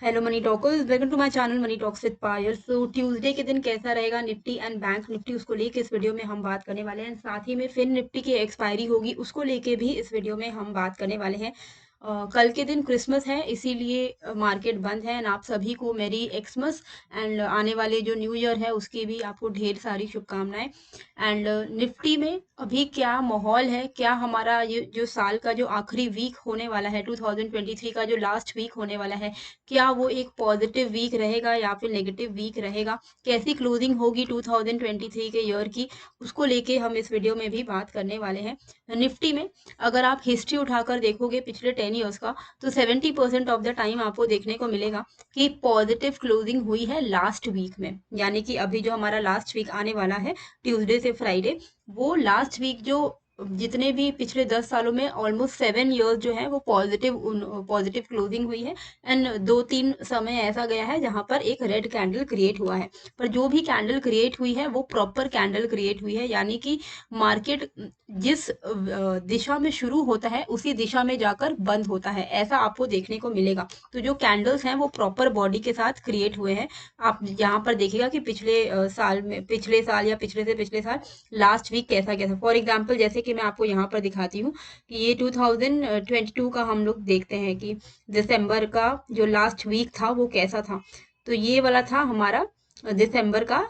Hello money talkers, welcome to my channel money talks with Payal. So Tuesday के दिन कैसा रहेगा निफ्टी एंड बैंक निफ्टी, उसको लेके इस वीडियो में हम बात करने वाले हैं। साथ ही में फिन निफ्टी की एक्सपायरी होगी, उसको लेके भी इस वीडियो में हम बात करने वाले हैं। कल के दिन क्रिसमस है, इसीलिए मार्केट बंद है। एंड आप सभी को मेरी एक्समस एंड आने वाले जो न्यू ईयर है उसकी भी आपको ढेर सारी शुभकामनाएं। एंड निफ्टी में अभी क्या माहौल है, क्या हमारा ये जो साल का जो आखिरी वीक होने वाला है, 2023 का जो लास्ट वीक होने वाला है, क्या वो एक पॉजिटिव वीक रहेगा या फिर नेगेटिव वीक रहेगा, कैसी क्लोजिंग होगी 2023 के ईयर की, उसको लेके हम इस वीडियो में भी बात करने वाले हैं। निफ्टी में अगर आप हिस्ट्री उठाकर देखोगे पिछले 10 ईयर्स का, तो 70% ऑफ द टाइम आपको देखने को मिलेगा कि पॉजिटिव क्लोजिंग हुई है लास्ट वीक में। यानी कि अभी जो हमारा लास्ट वीक आने वाला है, ट्यूसडे से फ्राइडे, वो लास्ट वीक जो जितने भी पिछले 10 सालों में ऑलमोस्ट 7 ईयर्स जो है वो पॉजिटिव क्लोजिंग हुई है। एंड 2-3 समय ऐसा गया है जहां पर एक रेड कैंडल क्रिएट हुआ है, पर जो भी कैंडल क्रिएट हुई है वो प्रॉपर कैंडल क्रिएट हुई है। यानी कि मार्केट जिस दिशा में शुरू होता है उसी दिशा में जाकर बंद होता है, ऐसा आपको देखने को मिलेगा। तो जो कैंडल्स हैं वो प्रॉपर बॉडी के साथ क्रिएट हुए हैं। आप यहाँ पर देखिएगा कि पिछले साल या पिछले से पिछले साल लास्ट वीक कैसा कैसा, फॉर एग्जाम्पल जैसे कि मैं आपको यहाँ पर दिखाती हूँ कि ये 2022 का हम लोग देखते हैं कि दिसंबर का जो लास्ट वीक था वो कैसा था। तो ये वाला था हमारा दिसंबर का।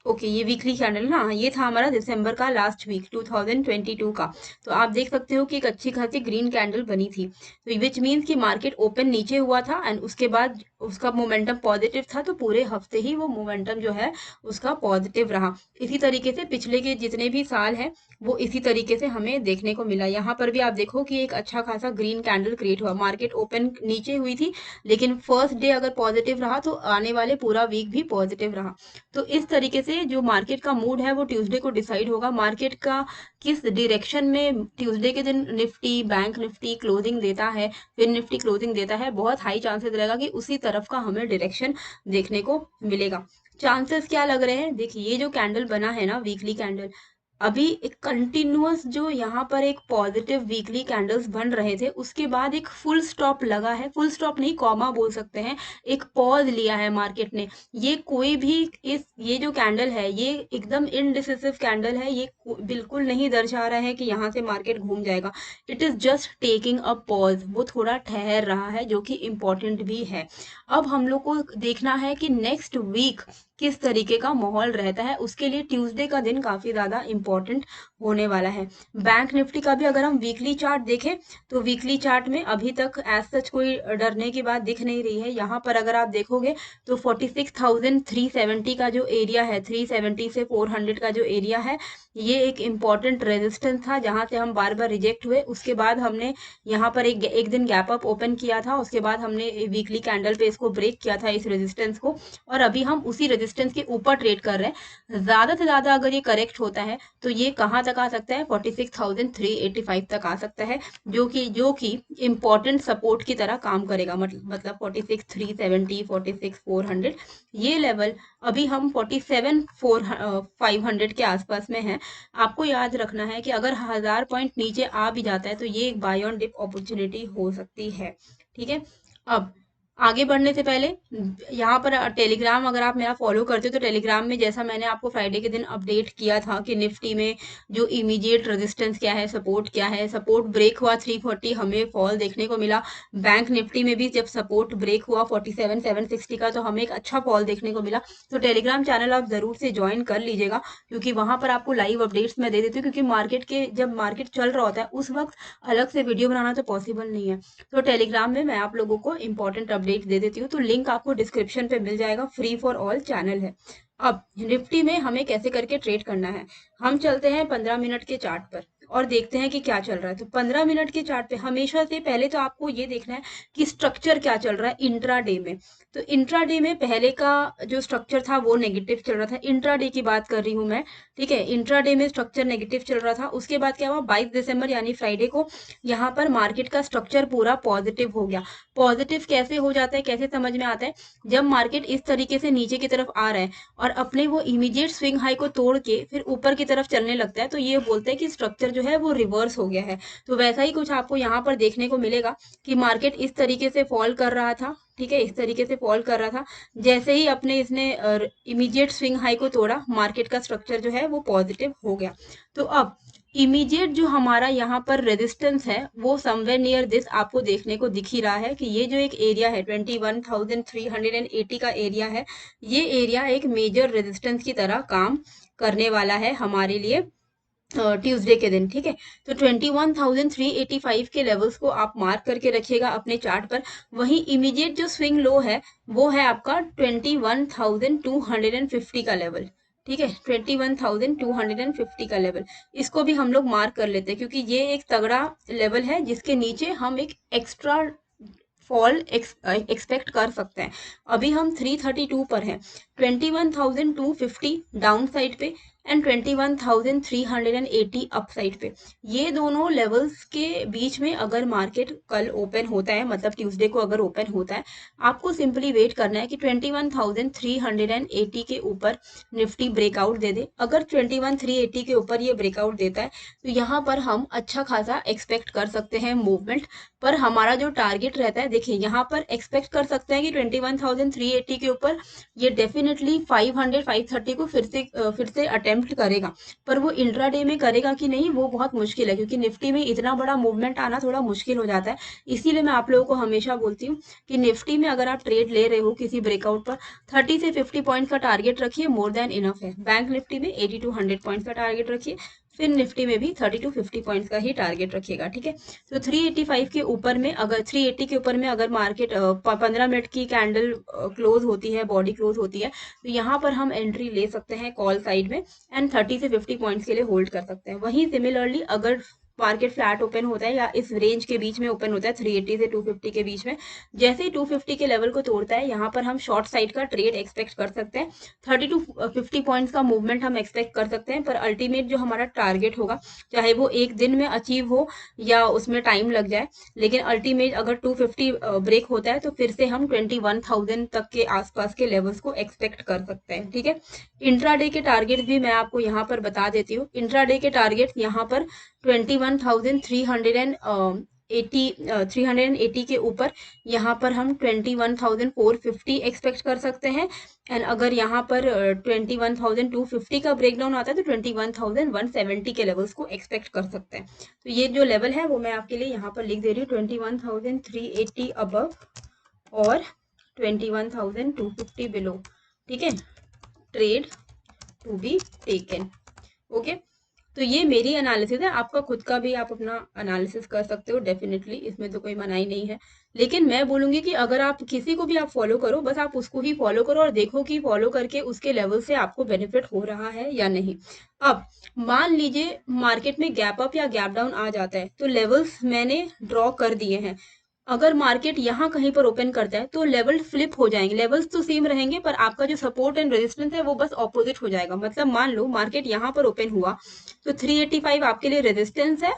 ओके, ये वीकली कैंडल ना, ये था हमारा दिसंबर का लास्ट वीक 2022 का। तो आप देख सकते हो कि एक अच्छी खासी ग्रीन कैंडल बनी थी, तो विच मीन्स कि मार्केट ओपन नीचे हुआ था एंड उसके बाद उसका मोमेंटम पॉजिटिव था, तो पूरे हफ्ते ही वो मोमेंटम जो है उसका पॉजिटिव रहा। इसी तरीके से पिछले के जितने भी साल हैं वो इसी तरीके से हमें देखने को मिला। यहाँ पर भी आप देखो कि एक अच्छा खासा ग्रीन कैंडल क्रिएट हुआ, मार्केट ओपन नीचे हुई थी, लेकिन फर्स्ट डे अगर पॉजिटिव रहा तो आने वाले पूरा वीक भी पॉजिटिव रहा। तो इस तरीके से जो मार्केट का मूड है वो ट्यूसडे को डिसाइड होगा, मार्केट का किस डायरेक्शन में ट्यूसडे के दिन निफ्टी बैंक निफ्टी क्लोजिंग देता है, फिर निफ्टी क्लोजिंग देता है, बहुत हाई चांसेस रहेगा कि उसी तरफ का हमें डायरेक्शन देखने को मिलेगा। चांसेस क्या लग रहे हैं, देखिए ये जो कैंडल बना है ना, वीकली कैंडल, अभी एक कंटिन्यूअस जो यहाँ पर एक पॉजिटिव वीकली कैंडल्स बन रहे थे, उसके बाद एक फुल स्टॉप लगा है, फुल स्टॉप नहीं कॉमा बोल सकते हैं, एक पॉज लिया है मार्केट ने। ये कोई भी ये जो कैंडल है ये एकदम इनडिसिसिव कैंडल है, ये बिल्कुल नहीं दर्शा रहा है कि यहाँ से मार्केट घूम जाएगा। It is just taking a pause, वो थोड़ा ठहर रहा है, जो कि इम्पोर्टेंट भी है। अब हम लोग को देखना है कि नेक्स्ट वीक किस तरीके का माहौल रहता है, उसके लिए ट्यूसडे का दिन काफी ज्यादा इंपॉर्टेंट होने वाला है। बैंक निफ्टी का भी अगर हम वीकली चार्ट देखें तो वीकली चार्ट में अभी तक एज सच कोई डरने की बात दिख नहीं रही है। यहाँ पर अगर आप देखोगे तो 46,370 का जो एरिया है, 370 से 400 का जो एरिया है, ये एक इम्पॉर्टेंट रेजिस्टेंस था जहां से हम बार बार रिजेक्ट हुए। उसके बाद हमने यहाँ पर एक दिन गैप अप ओपन किया था, उसके बाद हमने वीकली कैंडल पे इसको ब्रेक किया था, इस रेजिस्टेंस को, और अभी हम उसी रेजिस्टेंस के ऊपर ट्रेड कर रहे हैं। ज्यादा से ज्यादा अगर ये करेक्ट होता है तो ये कहाँ तक आ सकता है, 46,385 तक आ सकता है, जो कि इम्पोर्टेंट सपोर्ट की तरह काम करेगा। मतलब 46,370, 46,400 ये लेवल, अभी हम 47,500 के आसपास में है। आपको याद रखना है कि अगर 1000 पॉइंट नीचे आ भी जाता है तो ये एक बाय ऑन डिप अपॉर्चुनिटी हो सकती है। ठीक है, अब आगे बढ़ने से पहले यहाँ पर टेलीग्राम अगर आप मेरा फॉलो करते हो तो टेलीग्राम में जैसा मैंने आपको फ्राइडे के दिन अपडेट किया था कि निफ्टी में जो इमीडिएट रेजिस्टेंस क्या है, सपोर्ट क्या है, सपोर्ट ब्रेक हुआ 340, हमें फॉल देखने को मिला। बैंक निफ्टी में भी जब सपोर्ट ब्रेक हुआ 47,760 का तो हमें एक अच्छा फॉल देखने को मिला। तो टेलीग्राम चैनल आप जरूर से ज्वाइन कर लीजिएगा, क्योंकि वहां पर आपको लाइव अपडेट्स मैं दे देती हूँ, क्योंकि जब मार्केट चल रहा होता है उस वक्त अलग से वीडियो बनाना तो पॉसिबल नहीं है। तो टेलीग्राम में मैं आप लोगों को इंपॉर्टेंट अपडेट दे देती हूँ, तो लिंक आपको डिस्क्रिप्शन पे मिल जाएगा, फ्री फॉर ऑल चैनल है। अब निफ्टी में हमें कैसे करके ट्रेड करना है, हम चलते हैं 15 मिनट के चार्ट पर और देखते हैं कि क्या चल रहा है। तो 15 मिनट के चार्ट पे हमेशा से पहले तो आपको ये देखना है कि स्ट्रक्चर क्या चल रहा है इंट्राडे में। तो इंट्राडे में पहले का जो स्ट्रक्चर था वो नेगेटिव चल रहा था, इंट्राडे की बात कर रही हूँ मैं। ठीक है, इंट्राडे में स्ट्रक्चर नेगेटिव चल रहा था। उसके बाद क्या हुआ, 22 दिसंबर यानी फ्राइडे को यहाँ पर मार्केट का स्ट्रक्चर पूरा पॉजिटिव हो गया। पॉजिटिव कैसे हो जाता है, कैसे समझ में आता है, जब मार्केट इस तरीके से नीचे की तरफ आ रहा है और अपने वो इमीडिएट स्विंग हाई को तोड़ के फिर ऊपर की तरफ चलने लगता है, तो ये बोलते हैं कि स्ट्रक्चर जो है वो रिवर्स हो गया है। तो वैसा ही कुछ आपको यहाँ पर देखने को मिलेगा कि मार्केट इस तरीके से फॉल कर रहा था, ठीक है, इस तरीके से फॉल कर रहा था। जैसे ही अपने इसने इमीडिएट स्विंग हाई को तोड़ा, मार्केट का स्ट्रक्चर जो है वो पॉजिटिव हो गया। तो अब इमीडिएट जो हमारा यहाँ पर रेजिस्टेंस है वो समवेयर नियर दिस आपको देखने को दिख ही रहा है कि ये जो एक एरिया है 21,380 का एरिया है, ये एरिया एक मेजर रेजिस्टेंस की तरह काम करने वाला है हमारे लिए ट्यूसडे के दिन। ठीक है, तो 21,385 के लेवल्स को आप मार्क करके रखिएगा अपने चार्ट पर। वहीं इमीडिएट जो स्विंग लो है वो है आपका 21,250 का लेवल। ठीक है, 21,250 का लेवल, इसको भी हम लोग मार्क कर लेते हैं क्योंकि ये एक तगड़ा लेवल है जिसके नीचे हम एक एक्स्ट्रा फॉल एक्सपेक्ट कर सकते हैं। अभी हम 332 पर हैं, 21,250 डाउन साइड पे एंड 21,380 अप साइड पे। ये दोनों लेवल्स के बीच में अगर मार्केट कल ओपन होता है, मतलब ट्यूसडे को अगर ओपन होता है, आपको सिंपली वेट करना है कि 21,380 के ऊपर निफ्टी ब्रेकआउट दे दे। अगर 21,380 के ऊपर ये ब्रेकआउट देता है तो यहाँ पर हम अच्छा खासा एक्सपेक्ट कर सकते हैं मूवमेंट। पर हमारा जो टारगेट रहता है, देखिए यहाँ पर एक्सपेक्ट कर सकते हैं कि 21,380 के ऊपर ये डेफिनेटली 500 530 को फिर से अटेम्प्ट करेगा। पर वो इंट्राडे में करेगा कि नहीं वो बहुत मुश्किल है, क्योंकि निफ्टी में इतना बड़ा मूवमेंट आना थोड़ा मुश्किल हो जाता है। इसीलिए मैं आप लोगों को हमेशा बोलती हूँ कि निफ्टी में अगर आप ट्रेड ले रहे हो किसी ब्रेकआउट पर, 30 से 50 पॉइंट का टारगेट रखिए, मोर देन इनफ है। बैंक निफ्टी में 80 to 100 पॉइंट का टारगेट रखिए, फिर निफ्टी में भी 30 to 50 पॉइंट्स का ही टारगेट रखिएगा। ठीक है, तो 385 के ऊपर में अगर 380 के ऊपर में अगर मार्केट 15 मिनट की कैंडल क्लोज होती है, बॉडी क्लोज होती है, तो यहाँ पर हम एंट्री ले सकते हैं कॉल साइड में एंड 30 से 50 पॉइंट्स के लिए होल्ड कर सकते हैं। वहीं सिमिलरली अगर मार्केट फ्लैट ओपन होता है या इस रेंज के बीच में ओपन होता है 380 से 250 के बीच में, जैसे ही 250 के लेवल को तोड़ता है, यहाँ पर हम शॉर्ट साइड का ट्रेड एक्सपेक्ट कर सकते हैं। 30 to 50 पॉइंट्स का मूवमेंट हम एक्सपेक्ट कर सकते हैं। पर अल्टीमेट जो हमारा टारगेट होगा, चाहे वो एक दिन में अचीव हो या उसमें टाइम लग जाए, लेकिन अल्टीमेट अगर 250 ब्रेक होता है तो फिर से हम 21,000 तक के आसपास के लेवल्स को एक्सपेक्ट कर सकते हैं। ठीक है, इंट्राडे के टारगेट भी मैं आपको यहाँ पर बता देती हूँ। इंट्राडे के टारगेट यहाँ पर 380 के ऊपर यहाँ पर हम 21,450 एक्सपेक्ट कर सकते हैं। एंड अगर यहाँ पर 21,250 का ब्रेकडाउन आता है तो 21,170 के लेवल्स को एक्सपेक्ट कर सकते हैं। तो ये जो लेवल है वो मैं आपके लिए यहाँ पर लिख दे रही हूँ, 21,380 अबव और 21,250 बिलो। ठीक है, trade to be taken. Okay, तो ये मेरी एनालिसिस है, आपका खुद का भी आप अपना एनालिसिस कर सकते हो डेफिनेटली, इसमें तो कोई मनाही नहीं है। लेकिन मैं बोलूंगी कि अगर आप किसी को भी आप फॉलो करो, बस आप उसको ही फॉलो करो और देखो कि फॉलो करके उसके लेवल से आपको बेनिफिट हो रहा है या नहीं। अब मान लीजिए मार्केट में गैप अप या गैप डाउन आ जाता है, तो लेवल्स मैंने ड्रॉ कर दिए हैं। अगर मार्केट यहाँ कहीं पर ओपन करता है तो लेवल फ्लिप हो जाएंगे, लेवल्स तो सेम रहेंगे पर आपका जो सपोर्ट एंड रेजिस्टेंस है वो बस ऑपोजिट हो जाएगा। मतलब मान लो मार्केट यहाँ पर ओपन हुआ तो 385 आपके लिए रेजिस्टेंस है,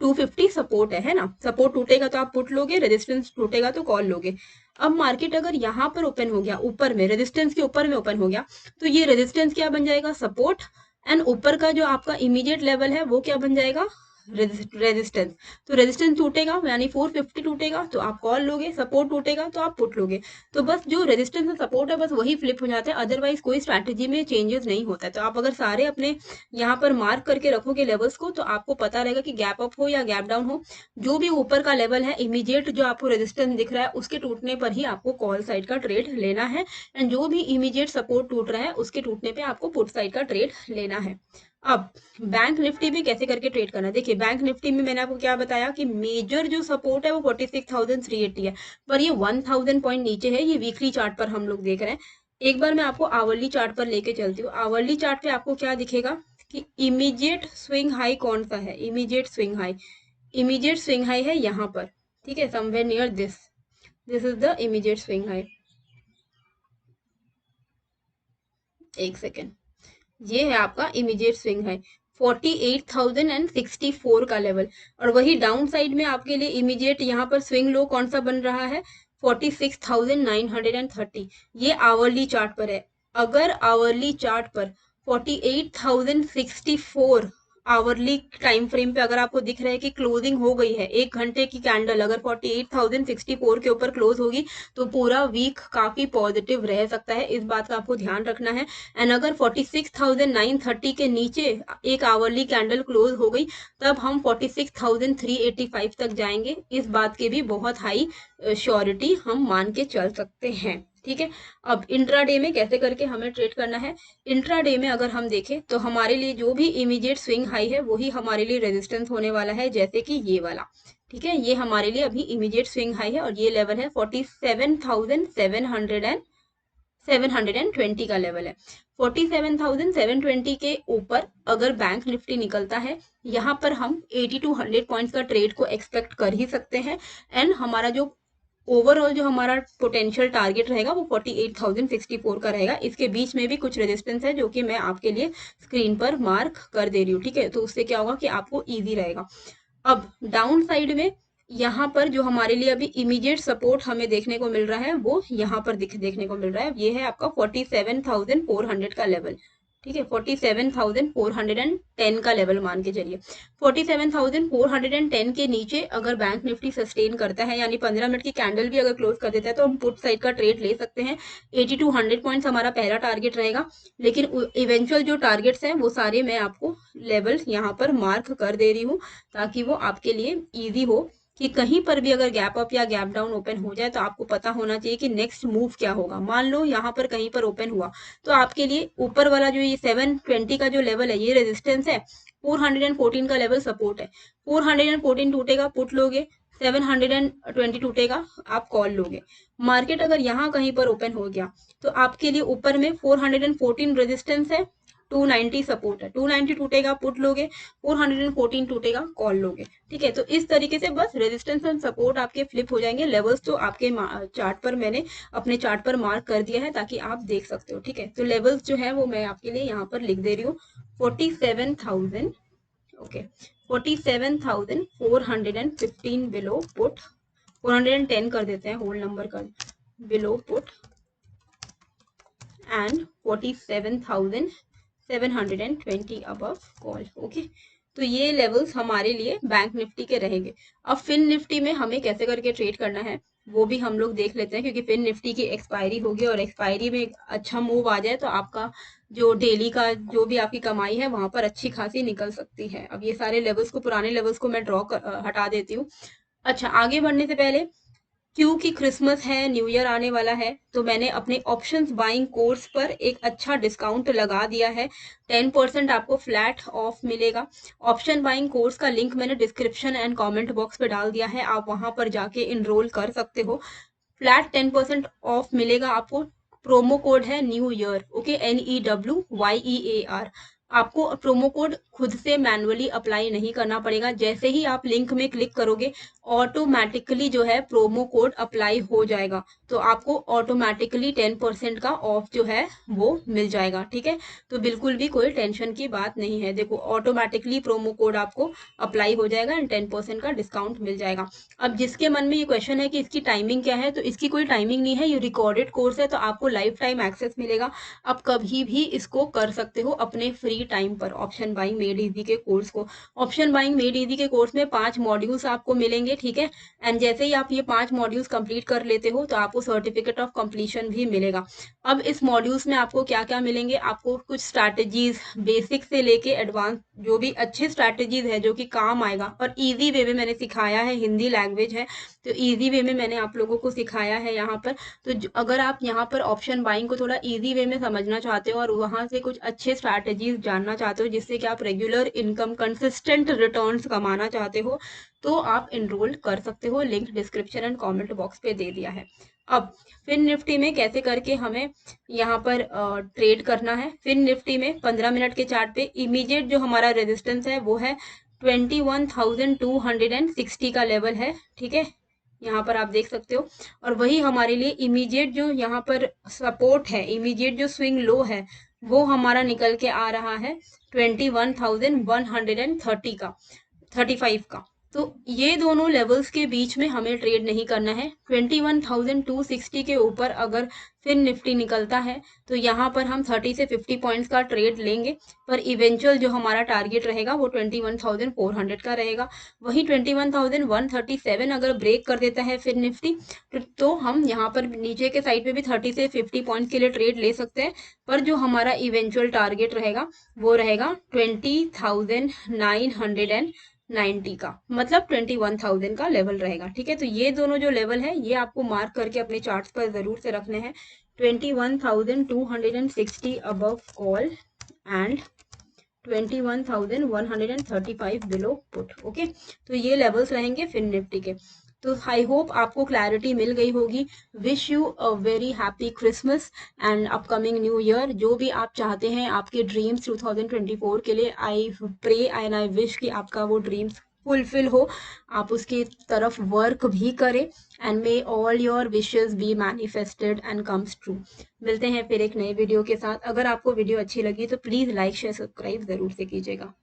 250 सपोर्ट है ना। सपोर्ट टूटेगा तो आप पुट लोगे, रेजिस्टेंस टूटेगा तो कॉल लोगे। अब मार्केट अगर यहाँ पर ओपन हो गया, ऊपर में रेजिस्टेंस के ऊपर में ओपन हो गया, तो ये रेजिस्टेंस क्या बन जाएगा, सपोर्ट, एंड ऊपर का जो आपका इमीडिएट लेवल है वो क्या बन जाएगा, रेजिस्टेंस। तो रेजिस्टेंस टूटेगा यानी 450 टूटेगा तो आप कॉल लोगे, सपोर्ट टूटेगा तो आप पुट लोगे। तो बस जो रेजिस्टेंस और सपोर्ट है बस वही फ्लिप हो जाता है, अदरवाइज कोई स्ट्रैटेजी में चेंजेस नहीं होता है। तो आप अगर सारे अपने यहाँ पर मार्क करके रखोगे लेवल्स को, तो आपको पता रहेगा कि गैप अप हो या गैप डाउन हो, जो भी ऊपर का लेवल है इमीडिएट जो आपको रेजिस्टेंस दिख रहा है उसके टूटने पर ही आपको कॉल साइड का ट्रेड लेना है, एंड जो भी इमीडिएट सपोर्ट टूट रहा है उसके टूटने पे आपको पुट साइड का ट्रेड लेना है। अब बैंक निफ्टी में कैसे करके ट्रेड करना है, देखिए बैंक निफ्टी में मैंने आपको क्या बताया कि मेजर जो सपोर्ट है वो 46,380 है, पर ये 1,000 पॉइंट नीचे है। ये वीकली चार्ट पर हम लोग देख रहे हैं। एक बार मैं आपको आवरली चार्ट पर लेके चलती हूँ। आवरली चार्ट पे आपको क्या दिखेगा कि इमीडिएट स्विंग हाई कौन सा है, immediate swing high, immediate swing high है यहाँ पर। ठीक है, somewhere near this is the immediate swing high. एक सेकेंड, ये है आपका इमीडिएट स्विंग है 48,064 का लेवल। और वही डाउन साइड में आपके लिए इमीडिएट यहाँ पर स्विंग लो कौन सा बन रहा है, 46,930। ये आवरली चार्ट पर है। अगर आवरली चार्ट पर 48,064 आवरली टाइम फ्रेम पे अगर आपको दिख रहा है कि क्लोजिंग हो गई है, 1 घंटे की कैंडल अगर 48,064 के ऊपर क्लोज होगी तो पूरा वीक काफी पॉजिटिव रह सकता है, इस बात का आपको ध्यान रखना है। एंड अगर 46,930 के नीचे एक आवरली कैंडल क्लोज हो गई तब हम 46,385 तक जाएंगे, इस बात की भी बहुत हाई श्योरिटी हम मान के चल सकते हैं। ठीक है, अब इंट्राडे में कैसे करके हमें ट्रेड करना है। इंट्राडे में अगर हम देखें तो हमारे लिए जो भी इमीडिएट स्विंग हाई है वही हमारे लिए रेजिस्टेंस होने वाला है, जैसे कि ये वाला। ठीक है, ये हमारे लिए अभी इमीडिएट स्विंग हाई है और ये लेवल है 47,720 का लेवल है। 47,720 के ऊपर अगर बैंक निफ्टी निकलता है, यहाँ पर हम 80 to 100 पॉइंट्स का ट्रेड को एक्सपेक्ट कर ही सकते हैं। एंड हमारा जो ओवरऑल जो हमारा पोटेंशियल टारगेट रहेगा वो 48,064 का रहेगा। इसके बीच में भी कुछ रेजिस्टेंस है जो कि मैं आपके लिए स्क्रीन पर मार्क कर दे रही हूँ। ठीक है, तो उससे क्या होगा कि आपको इजी रहेगा। अब डाउन साइड में यहाँ पर जो हमारे लिए अभी इमीडिएट सपोर्ट हमें देखने को मिल रहा है वो यहाँ पर देखने को मिल रहा है, ये है आपका 47,400 का लेवल। ठीक है, 47,410 का लेवल मान के चलिए। 47,410 के नीचे अगर बैंक निफ्टी सस्टेन करता है, यानी 15 मिनट की कैंडल भी अगर क्लोज कर देता है, तो हम पुट साइड का ट्रेड ले सकते हैं। 80 to 100 पॉइंट्स हमारा पहला टारगेट रहेगा, लेकिन इवेंचुअल जो टारगेट्स हैं वो सारे मैं आपको लेवल यहाँ पर मार्क कर दे रही हूँ ताकि वो आपके लिए ईजी हो कि कहीं पर भी अगर गैप अप या गैप डाउन ओपन हो जाए तो आपको पता होना चाहिए कि नेक्स्ट मूव क्या होगा। मान लो यहाँ पर कहीं पर ओपन हुआ तो आपके लिए ऊपर वाला जो ये 720 का जो लेवल है ये रेजिस्टेंस है, 414 का लेवल सपोर्ट है। 414 टूटेगा पुट लोगे, 720 टूटेगा आप कॉल लोगे। मार्केट अगर यहाँ कहीं पर ओपन हो गया तो आपके लिए ऊपर में 414 रेजिस्टेंस है, 290 सपोर्ट है। 290 टूटेगा पुट लोगे, 414 टूटेगा कॉल लोगे। ठीक है, तो इस तरीके से बस रेजिस्टेंस एंड सपोर्ट आपके फ्लिप हो जाएंगे। लेवल्स तो आपके चार्ट पर मैंने अपने चार्ट पर मार्क कर दिया है ताकि आप देख सकते हो। ठीक है, तो लेवल्स जो है वो मैं आपके लिए यहाँ पर लिख दे रही हूँ। 47,000 ओके 47,415 बिलो पुट, 410 कर देते हैं होल नंबर का below put, and 47,720 above call. Okay, तो ये लेवल्स हमारे लिए बैंक निफ्टी के रहेंगे। अब फिन निफ्टी में हमें कैसे करके ट्रेड करना है वो भी हम लोग देख लेते हैं, क्योंकि फिन निफ्टी की एक्सपायरी होगी और एक्सपायरी में एक अच्छा मूव आ जाए तो आपका जो डेली का जो भी आपकी कमाई है वहां पर अच्छी खासी निकल सकती है। अब ये सारे लेवल्स को, पुराने लेवल्स को मैं हटा देती हूँ। अच्छा, आगे बढ़ने से पहले क्योंकि क्रिसमस है, न्यू ईयर आने वाला है, तो मैंने अपने ऑप्शंस बाइंग कोर्स पर एक अच्छा डिस्काउंट लगा दिया है। 10% आपको फ्लैट ऑफ मिलेगा। ऑप्शन बाइंग कोर्स का लिंक मैंने डिस्क्रिप्शन एंड कमेंट बॉक्स पे डाल दिया है, आप वहां पर जाके इनरोल कर सकते हो। फ्लैट 10% ऑफ मिलेगा आपको। प्रोमो कोड है न्यू ईयर, ओके, NEWYEAR। आपको प्रोमो कोड खुद से मैनुअली अप्लाई नहीं करना पड़ेगा, जैसे ही आप लिंक में क्लिक करोगे ऑटोमेटिकली जो है प्रोमो कोड अप्लाई हो जाएगा, तो आपको ऑटोमेटिकली 10% का ऑफ जो है वो मिल जाएगा। ठीक है, तो बिल्कुल भी कोई टेंशन की बात नहीं है। देखो, ऑटोमेटिकली प्रोमो कोड आपको अप्लाई हो जाएगा एंड 10% का डिस्काउंट मिल जाएगा। अब जिसके मन में ये क्वेश्चन है कि इसकी टाइमिंग क्या है, तो इसकी कोई टाइमिंग नहीं है, ये रिकॉर्डेड कोर्स है, तो आपको लाइफ टाइम एक्सेस मिलेगा। आप कभी भी इसको कर सकते हो अपने फ्री टाइम पर, ऑप्शन बाइंग मेड इजी के कोर्स को। ऑप्शन बाइंग मेड इजी के कोर्स में 5 मॉड्यूल्स आपको मिलेंगे। ठीक है, एंड जैसे ही आप ये 5 मॉड्यूल्स कंप्लीट कर लेते हो तो आपको सर्टिफिकेट ऑफ कंप्लीशन भी मिलेगा। अब इस मॉड्यूल्स में आपको क्या क्या मिलेंगे, आपको कुछ स्ट्रैटेजीज बेसिक से लेके एडवांस जो भी अच्छी स्ट्रैटेजीज है जो कि काम आएगा और इजी वे में मैंने सिखाया है, हिंदी लैंग्वेज है तो इजी वे में मैंने आप लोगों को सिखाया है यहाँ पर। तो अगर आप यहाँ पर ऑप्शन बाइंग को थोड़ा इजी वे में समझना चाहते हो और वहां से कुछ अच्छे स्ट्रैटेजीज जानना चाहते हो जिससे कि आप रेगुलर इनकम, कंसिस्टेंट रिटर्न्स कमाना चाहते हो, तो आप इनरोल कर सकते हो। Link description and comment box पे दे दिया है। अब फिन निफ्टी में कैसे करके हमें यहाँ पर ट्रेड करना है। फिन निफ्टी में 15 मिनट के चार्ट पे इमीडिएट जो हमारा रेजिस्टेंस है वो है 21,260 का लेवल है। ठीक है, यहाँ पर आप देख सकते हो, और वही हमारे लिए इमीडिएट जो यहाँ पर सपोर्ट है, इमीडिएट जो स्विंग लो है वो हमारा निकल के आ रहा है 21,130 का, 35 का। तो ये दोनों लेवल्स के बीच में हमें ट्रेड नहीं करना है। 21,260 के ऊपर अगर फिन निफ्टी निकलता है तो यहाँ पर हम 30 से 50 पॉइंट्स का ट्रेड लेंगे, पर इवेंचुअल जो हमारा टारगेट रहेगा वो 21,400 का रहेगा। वही 21,137 अगर ब्रेक कर देता है फिन निफ्टी तो हम यहाँ पर नीचे के साइड पे भी 30 से 50 पॉइंट्स के लिए ट्रेड ले सकते हैं, पर जो हमारा इवेंचुअल टारगेट रहेगा वो रहेगा 20,990 का, मतलब 21,000 का लेवल रहेगा। ठीक है, तो ये दोनों जो लेवल है ये आपको मार्क करके अपने चार्ट्स पर जरूर से रखने हैं। 21,260 above call and 21,135 below put. Okay, तो ये लेवल्स रहेंगे फिन निफ्टी के। तो आई होप आपको क्लैरिटी मिल गई होगी। Wish you a very happy Christmas and upcoming new year. जो भी आप चाहते हैं आपके ड्रीम्स 2024 के लिए, I pray and I wish कि आपका वो ड्रीम्स फुलफिल हो, आप उसकी तरफ वर्क भी करें and may all your wishes be manifested and comes true. मिलते हैं फिर एक नए वीडियो के साथ। अगर आपको वीडियो अच्छी लगी तो प्लीज़ लाइक शेयर सब्सक्राइब ज़रूर से कीजिएगा।